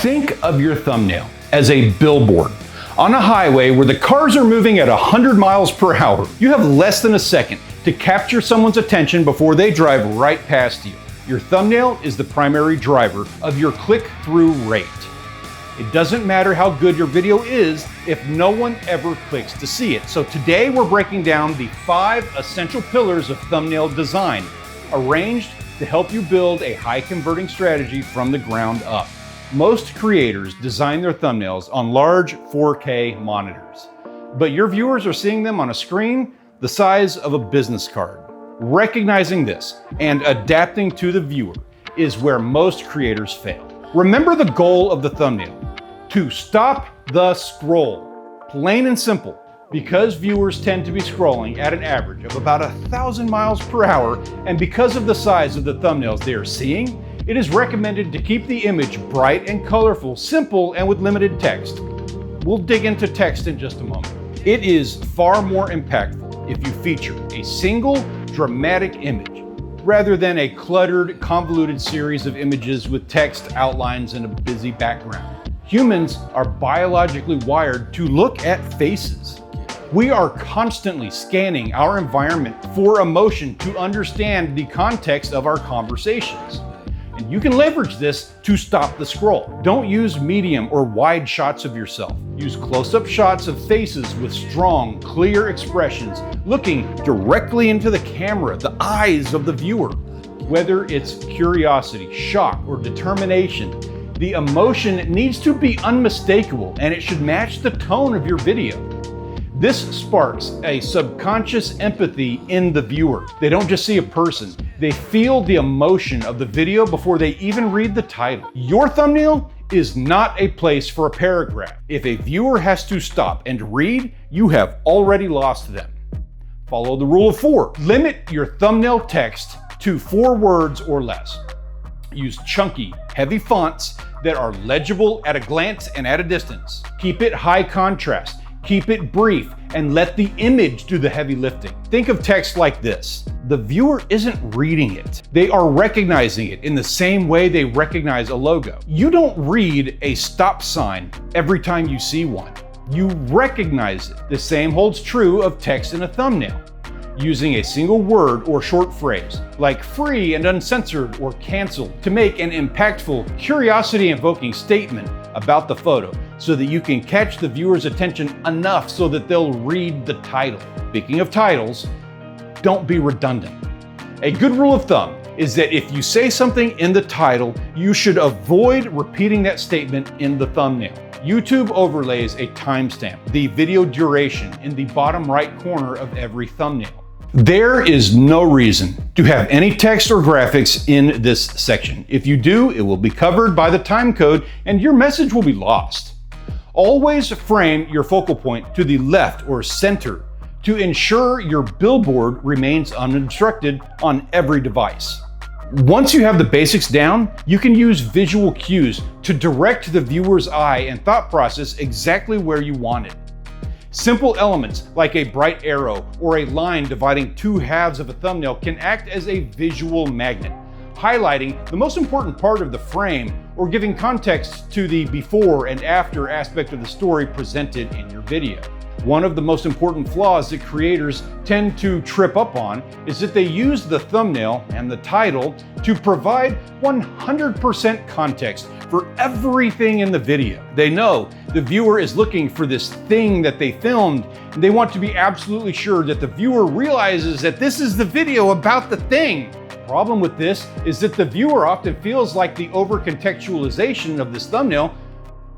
Think of your thumbnail as a billboard on a highway where the cars are moving at 100 miles per hour. You have less than a second to capture someone's attention before they drive right past you. Your thumbnail is the primary driver of your click-through rate. It doesn't matter how good your video is if no one ever clicks to see it. So today we're breaking down the 5 essential pillars of thumbnail design, arranged to help you build a high-converting strategy from the ground up. Most creators design their thumbnails on large 4K monitors, but your viewers are seeing them on a screen the size of a business card. Recognizing this and adapting to the viewer is where most creators fail. Remember the goal of the thumbnail: to stop the scroll. Plain and simple. Because viewers tend to be scrolling at an average of about 1,000 miles per hour, and because of the size of the thumbnails they are seeing, it is recommended to keep the image bright and colorful, simple, and with limited text. We'll dig into text in just a moment. It is far more impactful if you feature a single dramatic image rather than a cluttered, convoluted series of images with text, outlines, and a busy background. Humans are biologically wired to look at faces. We are constantly scanning our environment for emotion to understand the context of our conversations. And you can leverage this to stop the scroll. Don't use medium or wide shots of yourself. Use close-up shots of faces with strong, clear expressions, looking directly into the camera, the eyes of the viewer. Whether it's curiosity, shock, or determination, the emotion needs to be unmistakable and it should match the tone of your video. This sparks a subconscious empathy in the viewer. They don't just see a person, they feel the emotion of the video before they even read the title. Your thumbnail is not a place for a paragraph. If a viewer has to stop and read, you have already lost them. Follow the rule of 4. Limit your thumbnail text to 4 words or less. Use chunky, heavy fonts that are legible at a glance and at a distance. Keep it high contrast. Keep it brief and let the image do the heavy lifting. Think of text like this. The viewer isn't reading it. They are recognizing it in the same way they recognize a logo. You don't read a stop sign every time you see one. You recognize it. The same holds true of text in a thumbnail. Using a single word or short phrase, like free and uncensored or canceled, to make an impactful, curiosity-invoking statement about the photo so that you can catch the viewer's attention enough so that they'll read the title. Speaking of titles, don't be redundant. A good rule of thumb is that if you say something in the title, you should avoid repeating that statement in the thumbnail. YouTube overlays a timestamp, the video duration, in the bottom right corner of every thumbnail. There is no reason to have any text or graphics in this section. If you do, it will be covered by the time code and your message will be lost. Always frame your focal point to the left or center to ensure your billboard remains unobstructed on every device. Once you have the basics down, you can use visual cues to direct the viewer's eye and thought process exactly where you want it. Simple elements like a bright arrow or a line dividing 2 halves of a thumbnail can act as a visual magnet, highlighting the most important part of the frame or giving context to the before and after aspect of the story presented in your video. One of the most important flaws that creators tend to trip up on is that they use the thumbnail and the title to provide 100% context for everything in the video. They know the viewer is looking for this thing that they filmed, and they want to be absolutely sure that the viewer realizes that this is the video about the thing. The problem with this is that the viewer often feels like the over-contextualization of this thumbnail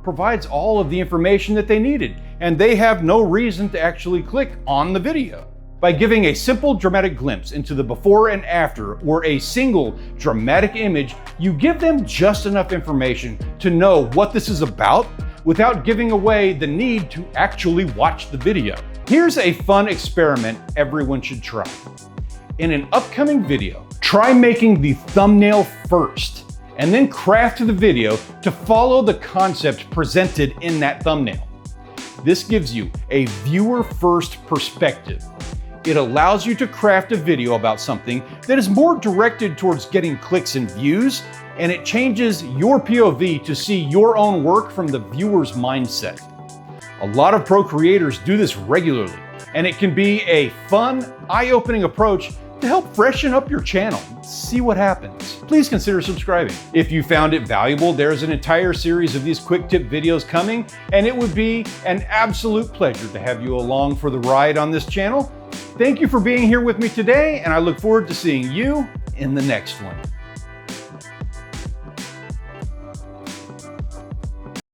provides all of the information that they needed, and they have no reason to actually click on the video. By giving a simple dramatic glimpse into the before and after, or a single dramatic image, you give them just enough information to know what this is about without giving away the need to actually watch the video. Here's a fun experiment everyone should try. In an upcoming video, try making the thumbnail first, and then craft the video to follow the concept presented in that thumbnail. This gives you a viewer-first perspective. It allows you to craft a video about something that is more directed towards getting clicks and views and it changes your POV to see your own work from the viewer's mindset. A lot of pro creators do this regularly, and it can be a fun, eye-opening approach to help freshen up your channel. See what happens. Please consider subscribing. If you found it valuable, there's an entire series of these quick tip videos coming, and it would be an absolute pleasure to have you along for the ride on this channel. Thank you for being here with me today, and I look forward to seeing you in the next one.